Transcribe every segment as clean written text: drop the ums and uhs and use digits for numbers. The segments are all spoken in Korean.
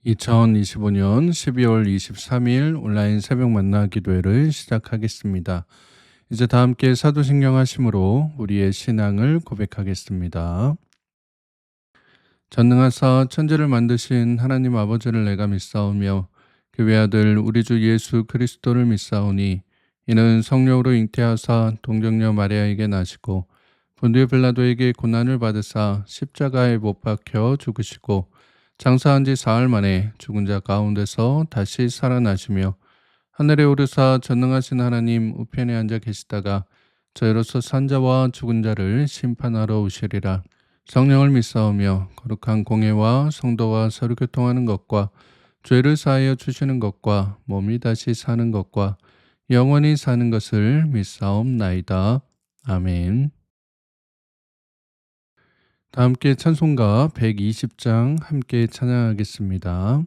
2025년 12월 23일 온라인 새벽 만나 기도회를 시작하겠습니다. 이제 다 함께 사도신경 하심으로 우리의 신앙을 고백하겠습니다. 전능하사 천지를 만드신 하나님 아버지를 내가 믿사오며 그 외아들 우리 주 예수 그리스도를 믿사오니 이는 성령으로 잉태하사 동정녀 마리아에게 나시고 본디오 빌라도에게 고난을 받으사 십자가에 못 박혀 죽으시고 장사한 지 사흘 만에 죽은 자 가운데서 다시 살아나시며 하늘에 오르사 전능하신 하나님 우편에 앉아 계시다가 저희로서 산 자와 죽은 자를 심판하러 오시리라. 성령을 믿사오며 거룩한 공예와 성도와 서로 교통하는 것과 죄를 사하여 주시는 것과 몸이 다시 사는 것과 영원히 사는 것을 믿사옵나이다. 아멘. 다 함께 찬송가 120장 함께 찬양하겠습니다.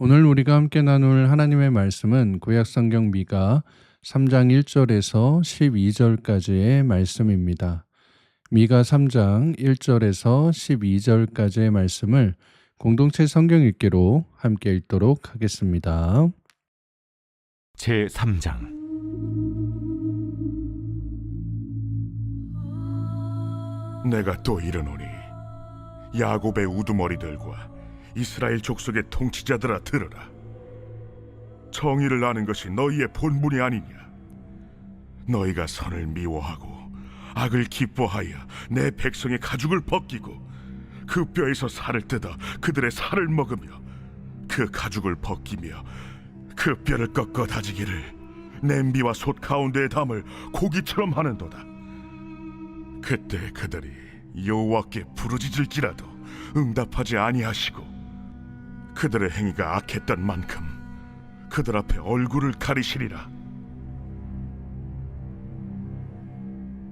오늘 우리가 함께 나눌 하나님의 말씀은 구약성경 미가 3장 1절에서 12절까지의 말씀입니다. 미가 3장 1절에서 12절까지의 말씀을 공동체 성경 읽기로 함께 읽도록 하겠습니다. 제 3장. 내가 또 이르노니 야곱의 우두머리들과 이스라엘 족속의 통치자들아 들으라. 정의를 아는 것이 너희의 본분이 아니냐. 너희가 선을 미워하고 악을 기뻐하여 내 백성의 가죽을 벗기고 그 뼈에서 살을 뜯어 그들의 살을 먹으며 그 가죽을 벗기며 그 뼈를 꺾어 다지기를 냄비와 솥 가운데에 담을 고기처럼 하는도다. 그때 그들이 여호와께 부르짖을지라도 응답하지 아니하시고 그들의 행위가 악했던 만큼 그들 앞에 얼굴을 가리시리라.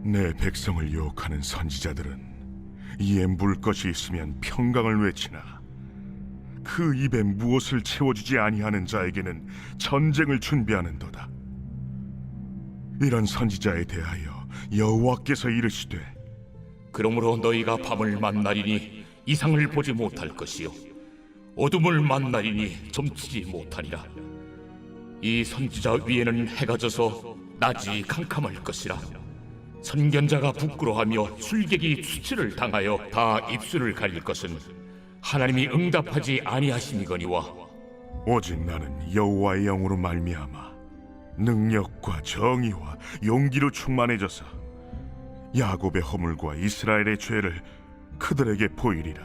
내 백성을 유혹하는 선지자들은 이에 물 것이 있으면 평강을 외치나 그 입에 무엇을 채워주지 아니하는 자에게는 전쟁을 준비하는도다. 이런 선지자에 대하여 여호와께서 이르시되 그러므로 너희가 밤을 만나리니 이상을 보지 못할 것이요 어둠을 만나리니 점치지 못하리라. 이 선지자 위에는 해가 져서 낮이 캄캄할 것이라. 선견자가 부끄러워하며 술객이 수치를 당하여 다 입술을 가릴 것은 하나님이 응답하지 아니하심이거니와 오직 나는 여호와의 영으로 말미암아 능력과 정의와 용기로 충만해져서 야곱의 허물과 이스라엘의 죄를 그들에게 보이리라.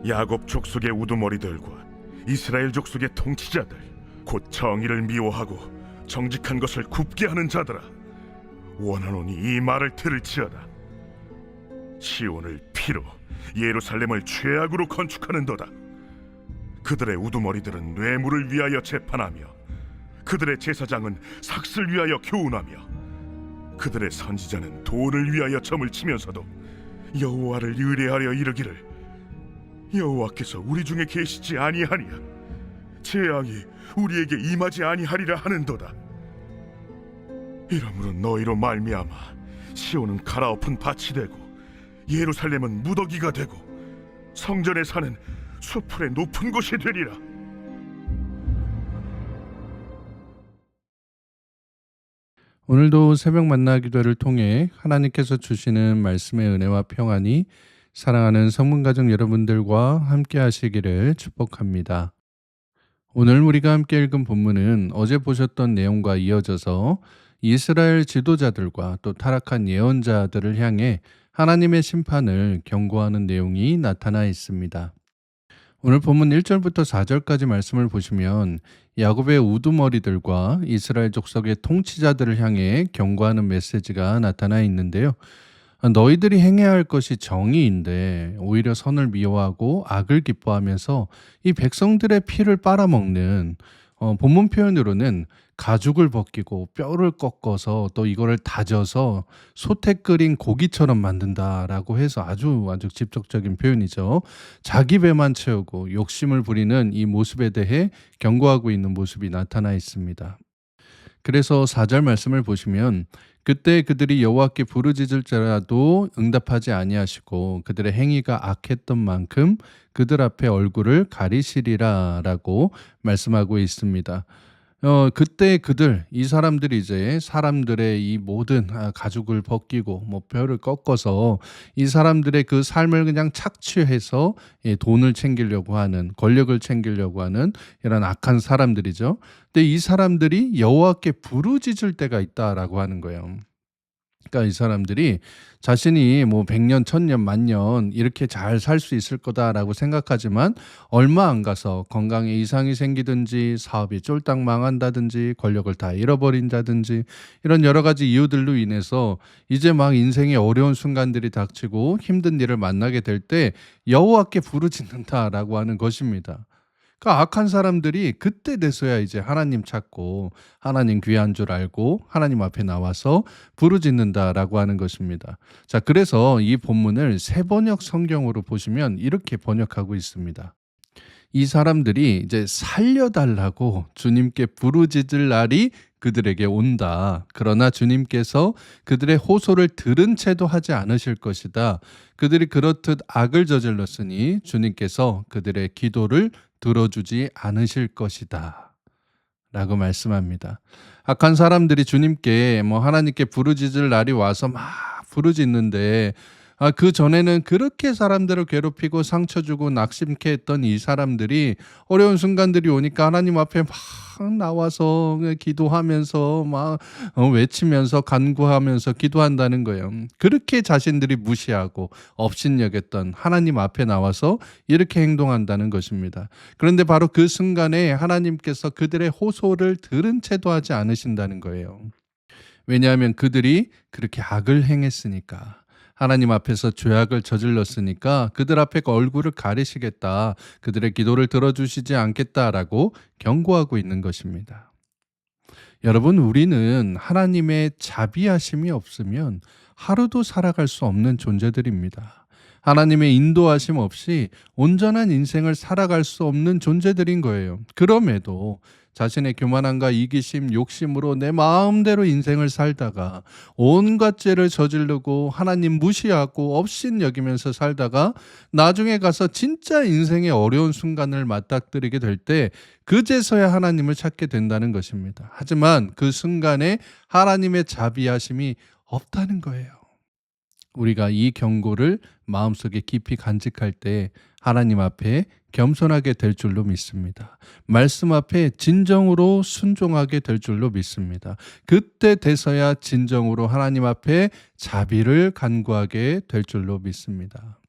야곱 족속의 우두머리들과 이스라엘 족속의 통치자들 곧 정의를 미워하고 정직한 것을 굽게 하는 자들아, 원하노니 이 말을 들을지어다. 시온을 피로 예루살렘을 죄악으로 건축하는도다. 그들의 우두머리들은 뇌물을 위하여 재판하며 그들의 제사장은 삭슬 위하여 교훈하며 그들의 선지자는 돈을 위하여 점을 치면서도 여호와를 의뢰하려 이르기를 여호와께서 우리 중에 계시지 아니하니야. 재앙이 우리에게 임하지 아니하리라 하는도다. 이러므로 너희로 말미암아 시온은 갈아엎은 밭이 되고 예루살렘은 무더기가 되고 성전의 산은 수풀의 높은 곳이 되리라. 오늘도 새벽 만나 기도를 통해 하나님께서 주시는 말씀의 은혜와 평안이 사랑하는 성문가족 여러분들과 함께 하시기를 축복합니다. 오늘 우리가 함께 읽은 본문은 어제 보셨던 내용과 이어져서 이스라엘 지도자들과 또 타락한 예언자들을 향해 하나님의 심판을 경고하는 내용이 나타나 있습니다. 오늘 본문 1절부터 4절까지 말씀을 보시면 야곱의 우두머리들과 이스라엘 족속의 통치자들을 향해 경고하는 메시지가 나타나 있는데요. 너희들이 행해야 할 것이 정의인데 오히려 선을 미워하고 악을 기뻐하면서 이 백성들의 피를 빨아먹는, 본문 표현으로는 가죽을 벗기고 뼈를 꺾어서 또 이거를 다져서 솥에 끓인 고기처럼 만든다라고 해서 아주 직접적인 표현이죠. 자기 배만 채우고 욕심을 부리는 이 모습에 대해 경고하고 있는 모습이 나타나 있습니다. 그래서 4절 말씀을 보시면 그때 그들이 여호와께 부르짖을지라도 응답하지 아니하시고 그들의 행위가 악했던 만큼 그들 앞에 얼굴을 가리시리라라고 말씀하고 있습니다. 그때 그들, 이 사람들이 이제 사람들의 이 모든 가죽을 벗기고 뼈를 꺾어서 이 사람들의 그 삶을 그냥 착취해서 돈을 챙기려고 하는, 권력을 챙기려고 하는 이런 악한 사람들이죠. 근데 이 사람들이 여호와께 부르짖을 때가 있다라고 하는 거예요. 그러니까 이 사람들이 자신이 100년, 1000년, 만년 이렇게 잘 살 수 있을 거다라고 생각하지만 얼마 안 가서 건강에 이상이 생기든지 사업이 쫄딱 망한다든지 권력을 다 잃어버린다든지 이런 여러 가지 이유들로 인해서 이제 막 인생의 어려운 순간들이 닥치고 힘든 일을 만나게 될 때 여호와께 부르짖는다라고 하는 것입니다. 그러니까 악한 사람들이 그때 돼서야 이제 하나님 찾고 하나님 귀한 줄 알고 하나님 앞에 나와서 부르짖는다라고 하는 것입니다. 자, 그래서 이 본문을 새 번역 성경으로 보시면 이렇게 번역하고 있습니다. 이 사람들이 이제 살려달라고 주님께 부르짖을 날이 그들에게 온다. 그러나 주님께서 그들의 호소를 들은 채도 하지 않으실 것이다. 그들이 그렇듯 악을 저질렀으니 주님께서 그들의 기도를 들어주지 않으실 것이다. 라고 말씀합니다. 악한 사람들이 주님께 하나님께 부르짖을 날이 와서 막 부르짖는데 그 전에는 그렇게 사람들을 괴롭히고 상처 주고 낙심케 했던 이 사람들이 어려운 순간들이 오니까 하나님 앞에 막 나와서 기도하면서 막 외치면서 간구하면서 기도한다는 거예요. 그렇게 자신들이 무시하고 업신여겼던 하나님 앞에 나와서 이렇게 행동한다는 것입니다. 그런데 바로 그 순간에 하나님께서 그들의 호소를 들은 채도 하지 않으신다는 거예요. 왜냐하면 그들이 그렇게 악을 행했으니까. 하나님 앞에서 죄악을 저질렀으니까 그들 앞에 얼굴을 가리시겠다. 그들의 기도를 들어주시지 않겠다라고 경고하고 있는 것입니다. 여러분, 우리는 하나님의 자비하심이 없으면 하루도 살아갈 수 없는 존재들입니다. 하나님의 인도하심 없이 온전한 인생을 살아갈 수 없는 존재들인 거예요. 그럼에도 자신의 교만함과 이기심, 욕심으로 내 마음대로 인생을 살다가 온갖 죄를 저지르고 하나님 무시하고 업신여기면서 살다가 나중에 가서 진짜 인생의 어려운 순간을 맞닥뜨리게 될 때 그제서야 하나님을 찾게 된다는 것입니다. 하지만 그 순간에 하나님의 자비하심이 없다는 거예요. 우리가 이 경고를 마음속에 깊이 간직할 때 하나님 앞에 겸손하게 될 줄로 믿습니다. 말씀 앞에 진정으로 순종하게 될 줄로 믿습니다. 그때 돼서야 진정으로 하나님 앞에 자비를 간구하게 될 줄로 믿습니다.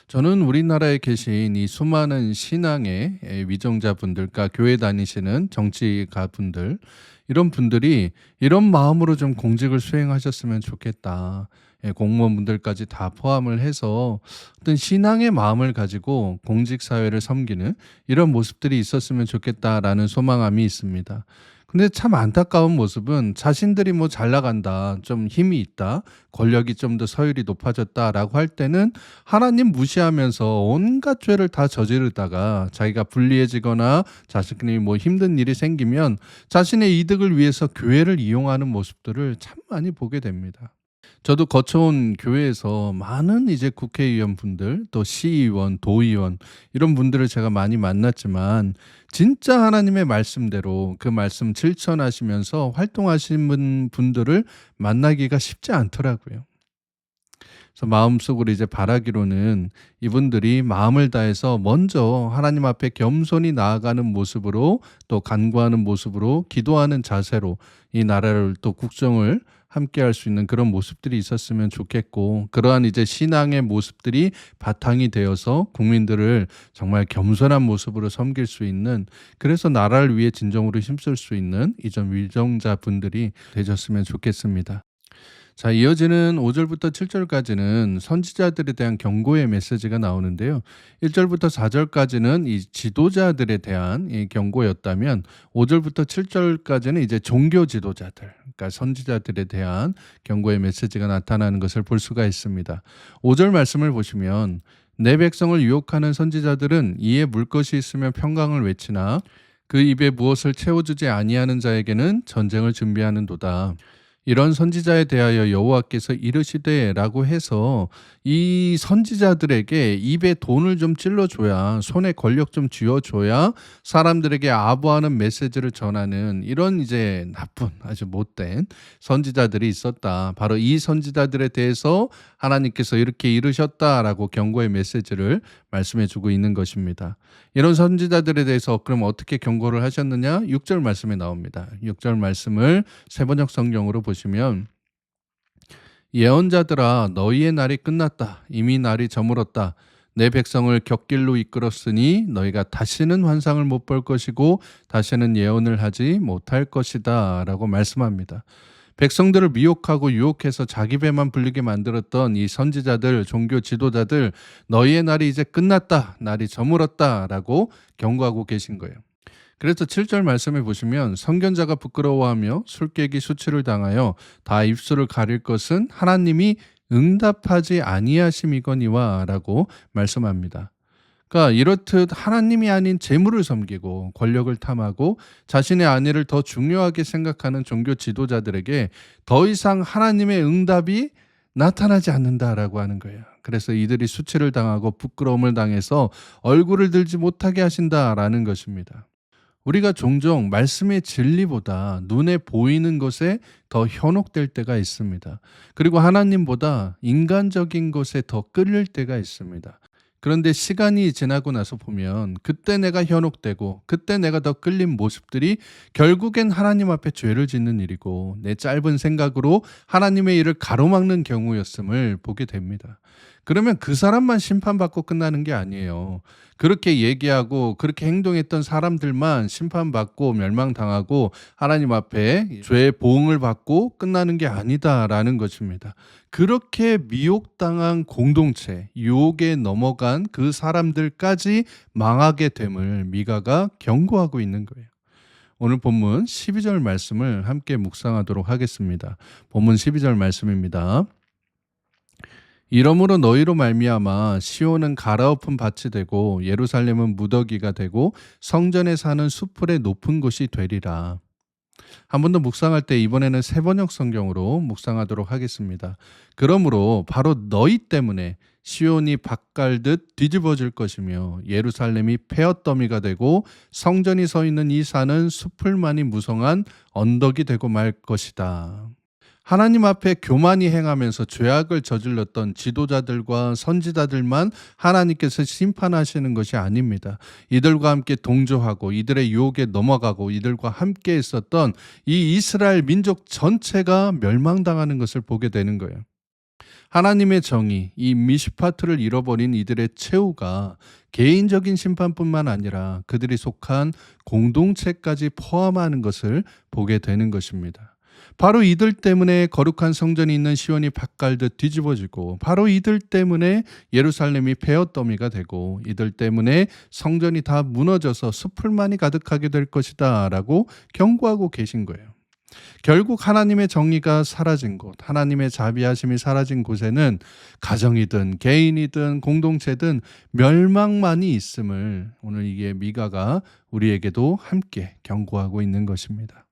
저는 우리나라에 계신 이 수많은 신앙의 위정자분들, 그러니까 교회 다니시는 정치가분들, 이런 분들이 이런 마음으로 좀 공직을 수행하셨으면 좋겠다. 공무원분들까지 다 포함을 해서 어떤 신앙의 마음을 가지고 공직사회를 섬기는 이런 모습들이 있었으면 좋겠다라는 소망함이 있습니다. 근데 참 안타까운 모습은 자신들이 잘 나간다, 좀 힘이 있다, 권력이 좀 더 서열이 높아졌다라고 할 때는 하나님 무시하면서 온갖 죄를 다 저지르다가 자기가 불리해지거나 자신이 힘든 일이 생기면 자신의 이득을 위해서 교회를 이용하는 모습들을 참 많이 보게 됩니다. 저도 거쳐온 교회에서 많은 이제 국회의원분들, 또 시의원, 도의원 이런 분들을 제가 많이 만났지만 진짜 하나님의 말씀대로 그 말씀 실천하시면서 활동하시는 분들을 만나기가 쉽지 않더라고요. 그래서 마음속으로 이제 바라기로는 이분들이 마음을 다해서 먼저 하나님 앞에 겸손히 나아가는 모습으로 또 간구하는 모습으로 기도하는 자세로 이 나라를 또 국정을 함께 할 수 있는 그런 모습들이 있었으면 좋겠고, 그러한 이제 신앙의 모습들이 바탕이 되어서 국민들을 정말 겸손한 모습으로 섬길 수 있는, 그래서 나라를 위해 진정으로 힘쓸 수 있는 이전 위정자분들이 되셨으면 좋겠습니다. 자, 이어지는 5절부터 7절까지는 선지자들에 대한 경고의 메시지가 나오는데요. 1절부터 4절까지는 이 지도자들에 대한 이 경고였다면 5절부터 7절까지는 이제 종교 지도자들, 그러니까 선지자들에 대한 경고의 메시지가 나타나는 것을 볼 수가 있습니다. 5절 말씀을 보시면 내 백성을 유혹하는 선지자들은 이에 물 것이 있으면 평강을 외치나 그 입에 무엇을 채워주지 아니하는 자에게는 전쟁을 준비하는도다. 이런 선지자에 대하여 여호와께서 이르시되라고 해서 이 선지자들에게 입에 돈을 좀 찔러줘야, 손에 권력 좀 쥐어줘야 사람들에게 아부하는 메시지를 전하는 이런 이제 나쁜, 아주 못된 선지자들이 있었다. 바로 이 선지자들에 대해서 하나님께서 이렇게 이르셨다라고 경고의 메시지를 말씀해주고 있는 것입니다. 이런 선지자들에 대해서 그럼 어떻게 경고를 하셨느냐? 6절 말씀에 나옵니다. 6절 말씀을 세번역 성경으로 보시면 예언자들아 너희의 날이 끝났다. 이미 날이 저물었다. 내 백성을 곁길로 이끌었으니 너희가 다시는 환상을 못 볼 것이고 다시는 예언을 하지 못할 것이다 라고 말씀합니다. 백성들을 미혹하고 유혹해서 자기 배만 불리게 만들었던 이 선지자들, 종교 지도자들, 너희의 날이 이제 끝났다, 날이 저물었다 라고 경고하고 계신 거예요. 그래서 7절 말씀에 보시면 선견자가 부끄러워하며 술객이 수치를 당하여 다 입술을 가릴 것은 하나님이 응답하지 아니하심이거니와 라고 말씀합니다. 그러니까 이렇듯 하나님이 아닌 재물을 섬기고 권력을 탐하고 자신의 안위를 더 중요하게 생각하는 종교 지도자들에게 더 이상 하나님의 응답이 나타나지 않는다라고 하는 거예요. 그래서 이들이 수치를 당하고 부끄러움을 당해서 얼굴을 들지 못하게 하신다라는 것입니다. 우리가 종종 말씀의 진리보다 눈에 보이는 것에 더 현혹될 때가 있습니다. 그리고 하나님보다 인간적인 것에 더 끌릴 때가 있습니다. 그런데 시간이 지나고 나서 보면 그때 내가 현혹되고 그때 내가 더 끌린 모습들이 결국엔 하나님 앞에 죄를 짓는 일이고 내 짧은 생각으로 하나님의 일을 가로막는 경우였음을 보게 됩니다. 그러면 그 사람만 심판받고 끝나는 게 아니에요. 그렇게 얘기하고 그렇게 행동했던 사람들만 심판받고 멸망당하고 하나님 앞에 죄의 보응을 받고 끝나는 게 아니다라는 것입니다. 그렇게 미혹당한 공동체, 유혹에 넘어간 그 사람들까지 망하게 됨을 미가가 경고하고 있는 거예요. 오늘 본문 12절 말씀을 함께 묵상하도록 하겠습니다. 본문 12절 말씀입니다. 이러므로 너희로 말미암아 시온은 갈아엎은 밭이 되고 예루살렘은 무더기가 되고 성전에 사는 수풀의 높은 곳이 되리라. 한 번 더 묵상할 때 이번에는 세번역 성경으로 묵상하도록 하겠습니다. 그러므로 바로 너희 때문에 시온이 밭갈듯 뒤집어질 것이며 예루살렘이 폐허더미가 되고 성전이 서 있는 이 산은 수풀만이 무성한 언덕이 되고 말 것이다. 하나님 앞에 교만히 행하면서 죄악을 저질렀던 지도자들과 선지자들만 하나님께서 심판하시는 것이 아닙니다. 이들과 함께 동조하고 이들의 유혹에 넘어가고 이들과 함께 있었던 이 이스라엘 민족 전체가 멸망당하는 것을 보게 되는 거예요. 하나님의 정의, 이 미시파트를 잃어버린 이들의 최후가 개인적인 심판뿐만 아니라 그들이 속한 공동체까지 포함하는 것을 보게 되는 것입니다. 바로 이들 때문에 거룩한 성전이 있는 시온이 밭갈듯 뒤집어지고 바로 이들 때문에 예루살렘이 폐허더미가 되고 이들 때문에 성전이 다 무너져서 수풀만이 가득하게 될 것이다 라고 경고하고 계신 거예요. 결국 하나님의 정의가 사라진 곳, 하나님의 자비하심이 사라진 곳에는 가정이든 개인이든 공동체든 멸망만이 있음을 오늘 이게 미가가 우리에게도 함께 경고하고 있는 것입니다.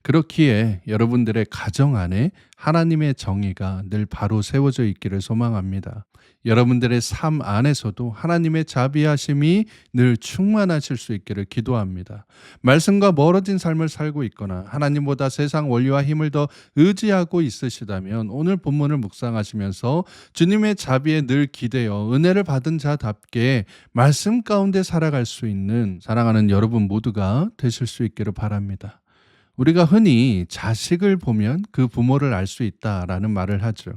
그렇기에 여러분들의 가정 안에 하나님의 정의가 늘 바로 세워져 있기를 소망합니다. 여러분들의 삶 안에서도 하나님의 자비하심이 늘 충만하실 수 있기를 기도합니다. 말씀과 멀어진 삶을 살고 있거나 하나님보다 세상 원리와 힘을 더 의지하고 있으시다면 오늘 본문을 묵상하시면서 주님의 자비에 늘 기대어 은혜를 받은 자답게 말씀 가운데 살아갈 수 있는 사랑하는 여러분 모두가 되실 수 있기를 바랍니다. 우리가 흔히 자식을 보면 그 부모를 알 수 있다라는 말을 하죠.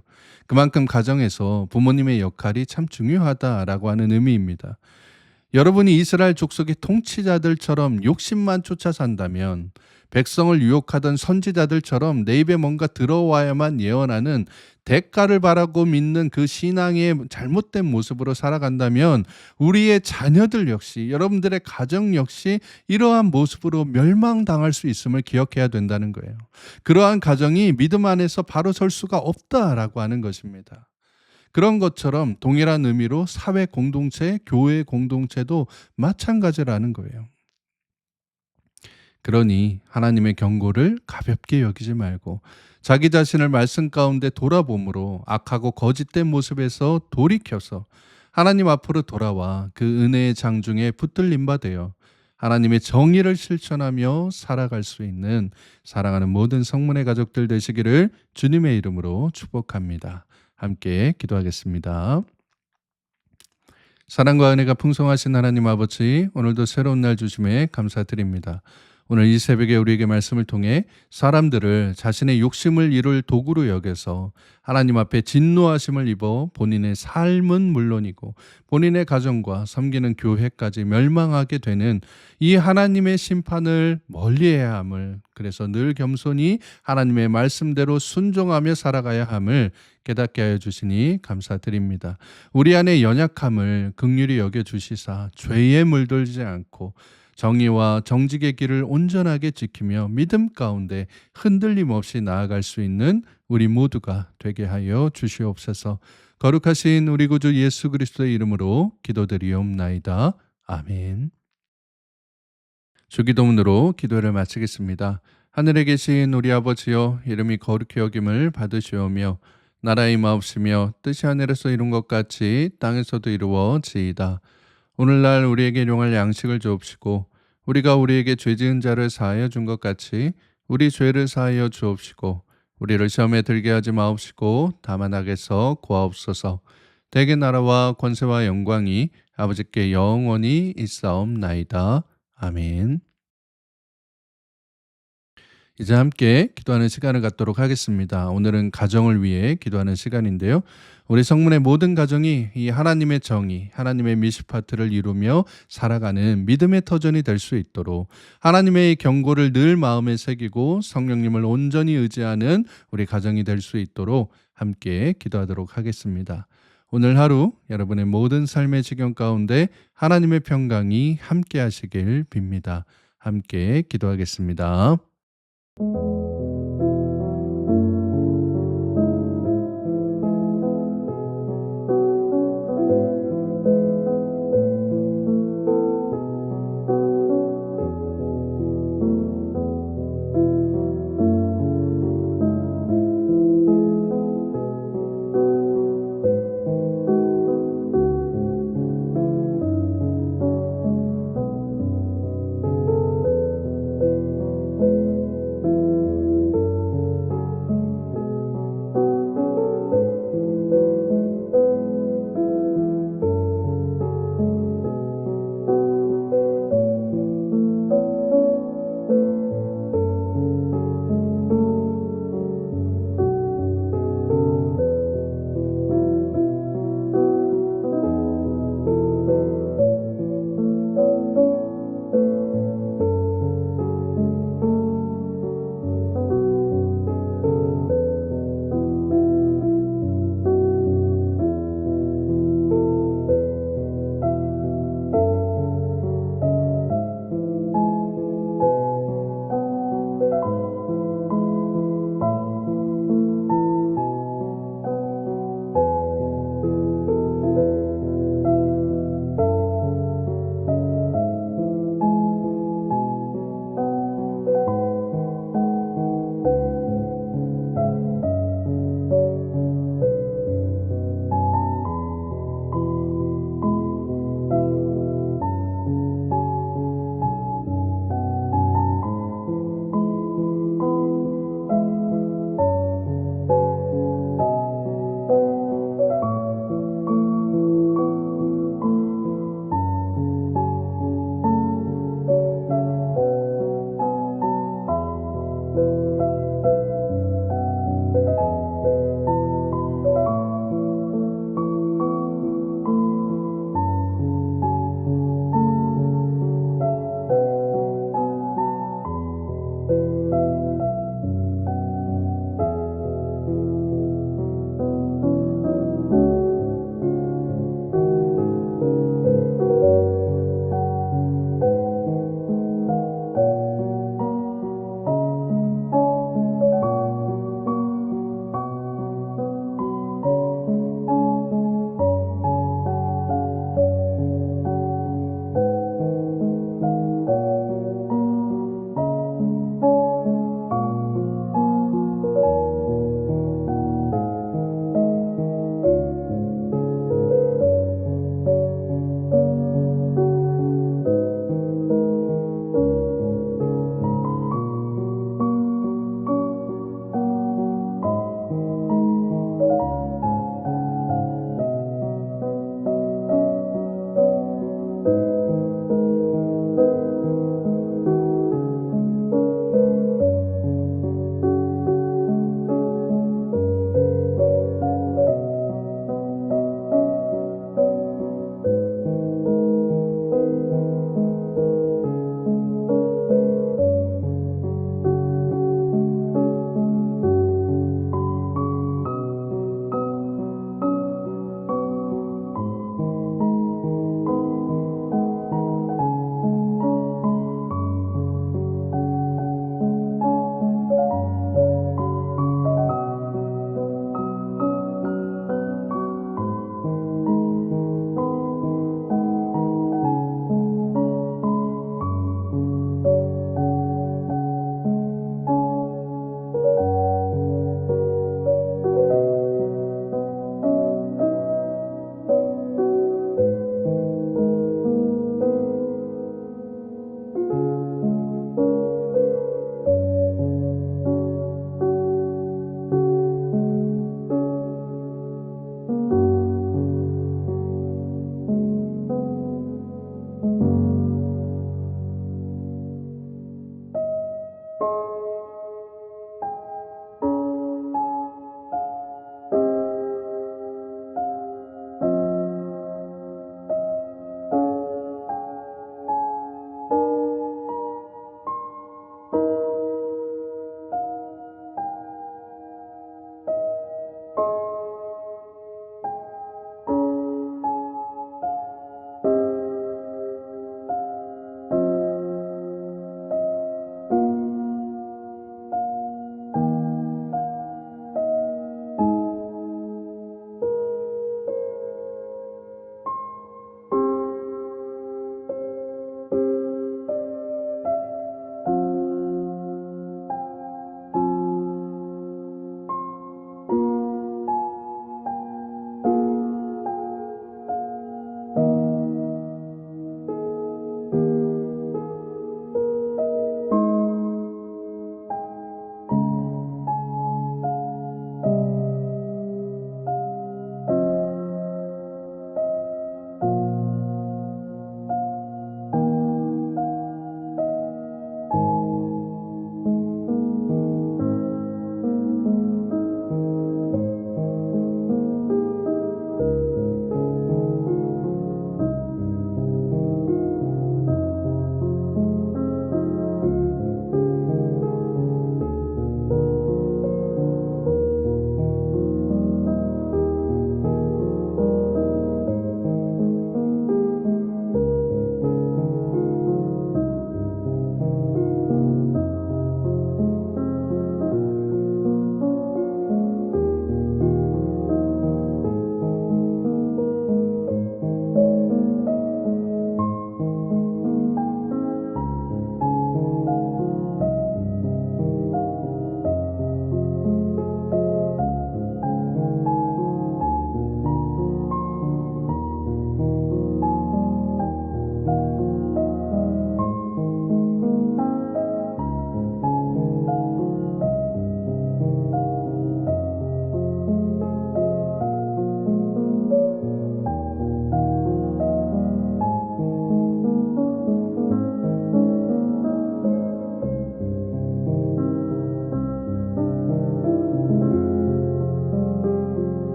그만큼 가정에서 부모님의 역할이 참 중요하다라고 하는 의미입니다. 여러분이 이스라엘 족속의 통치자들처럼 욕심만 쫓아 산다면 백성을 유혹하던 선지자들처럼 내 입에 뭔가 들어와야만 예언하는 대가를 바라고 믿는 그 신앙의 잘못된 모습으로 살아간다면 우리의 자녀들 역시 여러분들의 가정 역시 이러한 모습으로 멸망당할 수 있음을 기억해야 된다는 거예요. 그러한 가정이 믿음 안에서 바로 설 수가 없다라고 하는 것입니다. 그런 것처럼 동일한 의미로 사회 공동체, 교회 공동체도 마찬가지라는 거예요. 그러니 하나님의 경고를 가볍게 여기지 말고 자기 자신을 말씀 가운데 돌아봄으로 악하고 거짓된 모습에서 돌이켜서 하나님 앞으로 돌아와 그 은혜의 장중에 붙들림 바 되어 하나님의 정의를 실천하며 살아갈 수 있는 사랑하는 모든 성문의 가족들 되시기를 주님의 이름으로 축복합니다. 함께 기도하겠습니다. 사랑과 은혜가 풍성하신 하나님 아버지, 오늘도 새로운 날 주심에 감사드립니다. 오늘 이 새벽에 우리에게 말씀을 통해 사람들을 자신의 욕심을 이룰 도구로 여겨서 하나님 앞에 진노하심을 입어 본인의 삶은 물론이고 본인의 가정과 섬기는 교회까지 멸망하게 되는 이 하나님의 심판을 멀리해야 함을, 그래서 늘 겸손히 하나님의 말씀대로 순종하며 살아가야 함을 깨닫게 하여 주시니 감사드립니다. 우리 안의 연약함을 긍휼히 여겨주시사 죄에 물들지 않고 정의와 정직의 길을 온전하게 지키며 믿음 가운데 흔들림 없이 나아갈 수 있는 우리 모두가 되게 하여 주시옵소서. 거룩하신 우리 구주 예수 그리스도의 이름으로 기도드리옵나이다. 아멘. 주기도문으로 기도를 마치겠습니다. 하늘에 계신 우리 아버지여, 이름이 거룩히 여김을 받으시오며 나라의 마옵시며 뜻이 하늘에서 이룬 것 같이 땅에서도 이루어지이다. 오늘날 우리에게 일용할 양식을 주옵시고 우리가 우리에게 죄 지은 자를 사하여 준 것 같이 우리 죄를 사하여 주옵시고 우리를 시험에 들게 하지 마옵시고 다만 악에서 구하옵소서. 대개 나라와 권세와 영광이 아버지께 영원히 있사옵나이다. 아멘. 이제 함께 기도하는 시간을 갖도록 하겠습니다. 오늘은 가정을 위해 기도하는 시간인데요. 우리 성문의 모든 가정이 이 하나님의 정의, 하나님의 미시파트를 이루며 살아가는 믿음의 터전이 될 수 있도록 하나님의 경고를 늘 마음에 새기고 성령님을 온전히 의지하는 우리 가정이 될 수 있도록 함께 기도하도록 하겠습니다. 오늘 하루 여러분의 모든 삶의 지경 가운데 하나님의 평강이 함께 하시길 빕니다. 함께 기도하겠습니다.